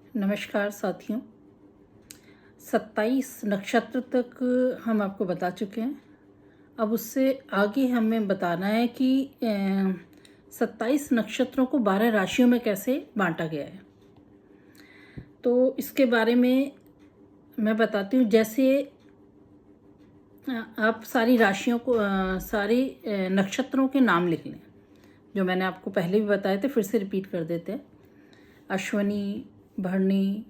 नमस्कार साथियों। 27 नक्षत्र तक हम आपको बता चुके हैं। अब उससे आगे हमें बताना है कि 27 नक्षत्रों को 12 राशियों में कैसे बांटा गया है। तो इसके बारे में मैं बताती हूँ। जैसे आप सारी राशियों को सारी नक्षत्रों के नाम लिख लें, जो मैंने आपको पहले भी बताए थे, फिर से रिपीट कर देते हैं। अश्वनी, भरणी,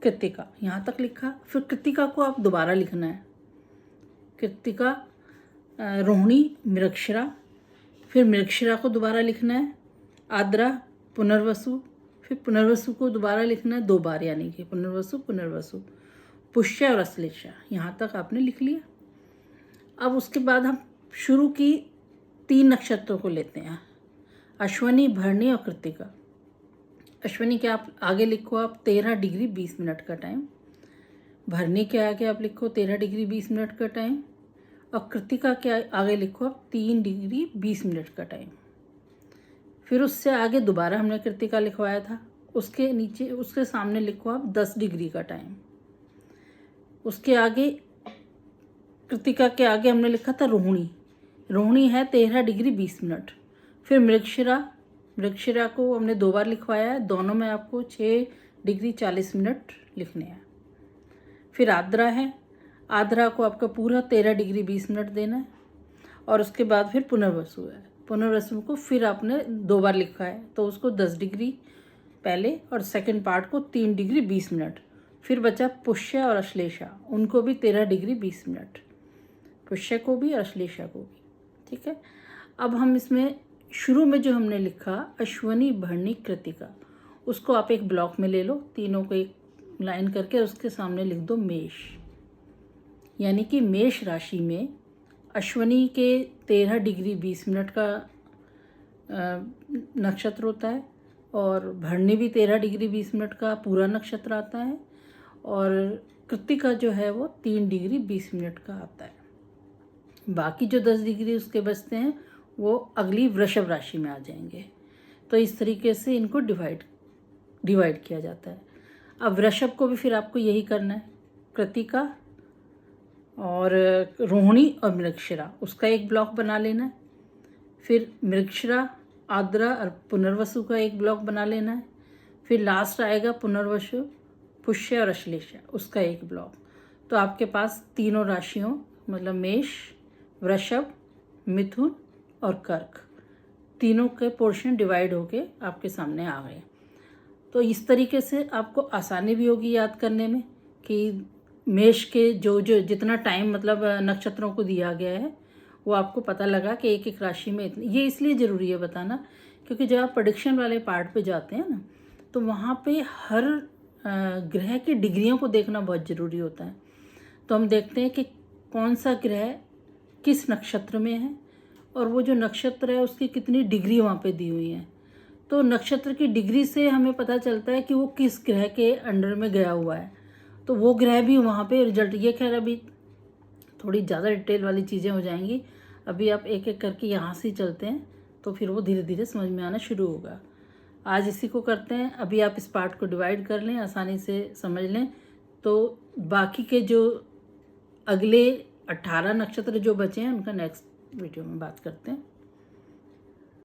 कृत्तिका, यहाँ तक लिखा। फिर कृत्तिका को आप दोबारा लिखना है। कृत्तिका, रोहिणी, मृगशिरा, फिर मृगशिरा को दोबारा लिखना है। आद्रा, पुनर्वसु, फिर पुनर्वसु को दोबारा लिखना है 2 बार, यानी कि पुनर्वसु पुनर्वसु। पुष्य और अश्लेषा, यहाँ तक आपने लिख लिया। अब उसके बाद हम शुरू की 3 नक्षत्रों को लेते हैं, अश्वनी, भरणी और कृत्तिका। अश्वनी के आप आगे लिखो आप 13 डिग्री 20 मिनट का टाइम। भरणी के आगे आप लिखो 13 डिग्री 20 मिनट का टाइम। और कृत्तिका के आगे लिखो आप 3 डिग्री 20 मिनट का टाइम। फिर उससे आगे दोबारा हमने कृत्तिका लिखवाया था, उसके नीचे उसके सामने लिखो आप 10 डिग्री का टाइम। उसके आगे कृत्तिका के आगे हमने लिखा था रोहिणी। रोहिणी है 13 डिग्री 20 मिनट। फिर मृगशिरा, मृगशिरा को हमने 2 बार लिखवाया है, दोनों में आपको 6 डिग्री 40 मिनट लिखने हैं। फिर आद्रा है, आद्रा को आपका पूरा 13 डिग्री 20 मिनट देना है। और उसके बाद फिर पुनर्वसु है, पुनर्वसु को फिर आपने 2 बार लिखा है, तो उसको 10 डिग्री पहले और सेकंड पार्ट को 3 डिग्री 20 मिनट। फिर बचा पुष्य और अश्लेषा, उनको भी 13 डिग्री 20 मिनट, पुष्य को भी और अश्लेषा को भी। ठीक है। अब हम इसमें शुरू में जो हमने लिखा अश्वनी, भरणी, कृत्तिका, उसको आप एक ब्लॉक में ले लो, तीनों को एक लाइन करके उसके सामने लिख दो मेष। यानी कि मेष राशि में अश्वनी के 13 डिग्री 20 मिनट का नक्षत्र होता है, और भरणी भी 13 डिग्री 20 मिनट का पूरा नक्षत्र आता है, और कृत्तिका जो है वो 3 डिग्री 20 मिनट का आता है। बाकी जो 10 डिग्री उसके बचते हैं वो अगली वृषभ राशि में आ जाएंगे। तो इस तरीके से इनको डिवाइड किया जाता है। अब वृषभ को भी फिर आपको यही करना है, कृत्तिका और रोहिणी और मृगशिरा, उसका एक ब्लॉक बना लेना है। फिर मृगशिरा, आद्रा और पुनर्वसु का एक ब्लॉक बना लेना है। फिर लास्ट आएगा पुनर्वसु, पुष्य और अश्लेषा, उसका एक ब्लॉक। तो आपके पास तीनों राशियों मतलब मेष, वृषभ, मिथुन और कर्क, तीनों के पोर्शन डिवाइड होके आपके सामने आ गए। तो इस तरीके से आपको आसानी भी होगी याद करने में कि मेष के जो जितना टाइम मतलब नक्षत्रों को दिया गया है वो आपको पता लगा कि एक एक राशि में इतनी। ये इसलिए ज़रूरी है बताना क्योंकि जब आप प्रेडिक्शन वाले पार्ट पे जाते हैं ना, तो वहाँ पे हर ग्रह की डिग्रियों को देखना बहुत ज़रूरी होता है। तो हम देखते हैं कि कौन सा ग्रह किस नक्षत्र में है, और वो जो नक्षत्र है उसकी कितनी डिग्री वहाँ पे दी हुई है। तो नक्षत्र की डिग्री से हमें पता चलता है कि वो किस ग्रह के अंडर में गया हुआ है, तो वो ग्रह भी वहाँ पे रिजल्ट। ये खैर अभी थोड़ी ज़्यादा डिटेल वाली चीज़ें हो जाएंगी, अभी आप एक एक करके यहाँ से चलते हैं तो फिर वो धीरे धीरे समझ में आना शुरू होगा। आज इसी को करते हैं। अभी आप इस पार्ट को डिवाइड कर लें, आसानी से समझ लें, तो बाकी के जो अगले 18 नक्षत्र जो बचे हैं उनका नेक्स्ट वीडियो में बात करते हैं।